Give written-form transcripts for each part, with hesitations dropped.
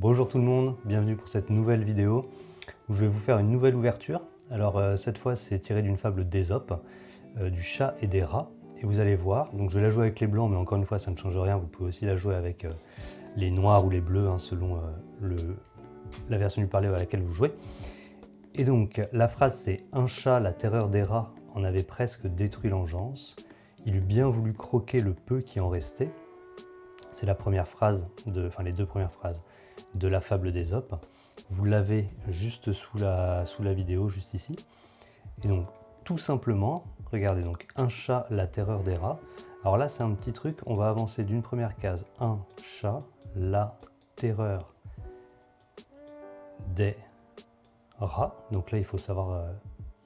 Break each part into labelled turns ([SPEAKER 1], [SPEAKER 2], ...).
[SPEAKER 1] Bonjour tout le monde, bienvenue pour cette nouvelle vidéo où je vais vous faire une nouvelle ouverture. Alors cette fois c'est tiré d'une fable d'Ésope, du chat et des rats. Et vous allez voir, donc je vais la jouer avec les blancs, mais encore une fois ça ne change rien, vous pouvez aussi la jouer avec les noirs ou les bleus, hein, selon la version du parler à laquelle vous jouez. Et donc la phrase c'est « Un chat, la terreur des rats, en avait presque détruit l'engeance. Il eût bien voulu croquer le peu qui en restait. » C'est la première phrase, les deux premières phrases de la fable d'Ésope. Vous l'avez juste sous la vidéo, juste ici. Et donc, tout simplement, regardez, donc un chat, la terreur des rats. Alors là, c'est un petit truc, on va avancer d'une première case. Un chat, la terreur des rats. Donc là, il faut savoir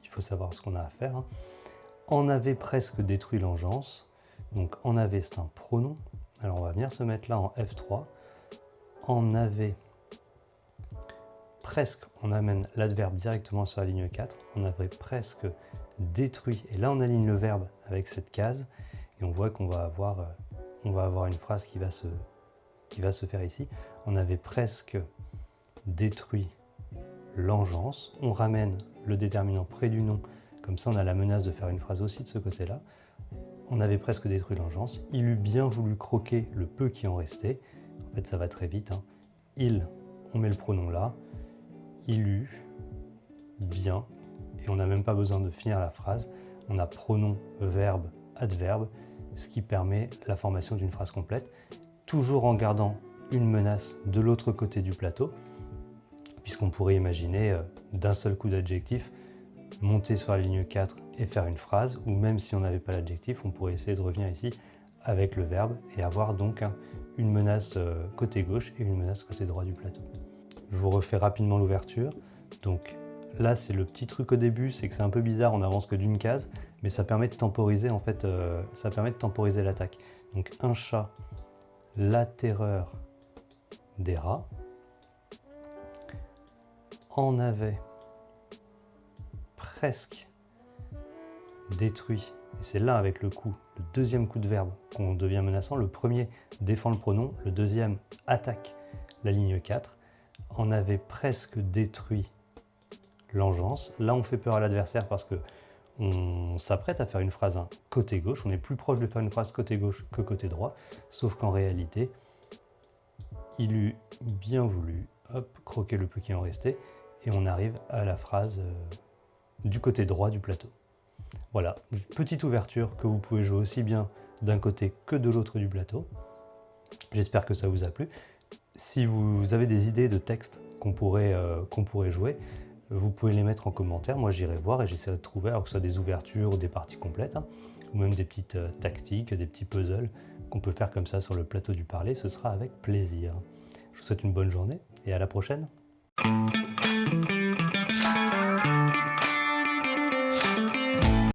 [SPEAKER 1] ce qu'on a à faire. En avait presque détruit l'engeance. Donc en avait, c'est un pronom. Alors on va venir se mettre là en F3. En avait presque, on amène l'adverbe directement sur la ligne 4. On avait presque détruit. Et là on aligne le verbe avec cette case. Et on voit qu'on va avoir une phrase qui va se faire ici. On avait presque détruit l'engeance. On ramène le déterminant près du nom. Comme ça on a la menace de faire une phrase aussi de ce côté-là. On avait presque détruit l'engeance. Il eût bien voulu croquer le peu qui en restait. En fait, ça va très vite. Il, on met le pronom là. Il eut bien. Et on n'a même pas besoin de finir la phrase. On a pronom, verbe, adverbe, ce qui permet la formation d'une phrase complète, toujours en gardant une menace de l'autre côté du plateau, puisqu'on pourrait imaginer d'un seul coup d'adjectif monter sur la ligne 4 et faire une phrase, ou même si on n'avait pas l'adjectif, on pourrait essayer de revenir ici avec le verbe et avoir donc une menace côté gauche et une menace côté droit du plateau. Je vous refais rapidement l'ouverture. Donc là, c'est le petit truc au début, c'est que c'est un peu bizarre, on n'avance que d'une case, mais ça permet de temporiser en fait, ça permet de temporiser l'attaque. Donc un chat, la terreur des rats, en avait presque détruit, et c'est là avec le deuxième coup de verbe qu'on devient menaçant. Le premier défend le pronom, le deuxième attaque la ligne 4. On avait presque détruit l'engeance. Là on fait peur à l'adversaire parce que on s'apprête à faire une phrase côté gauche, on est plus proche de faire une phrase côté gauche que côté droit, sauf qu'en réalité il eût bien voulu croquer le peu qui en restait, et on arrive à la phrase du côté droit du plateau. Voilà, petite ouverture que vous pouvez jouer aussi bien d'un côté que de l'autre du plateau. J'espère que ça vous a plu. Si vous avez des idées de textes qu'on pourrait jouer, vous pouvez les mettre en commentaire. Moi j'irai voir et j'essaierai de trouver, alors que ce soit des ouvertures ou des parties complètes, ou même des petites tactiques, des petits puzzles qu'on peut faire comme ça sur le plateau du parler. Ce sera avec plaisir. Je vous souhaite une bonne journée et à la prochaine.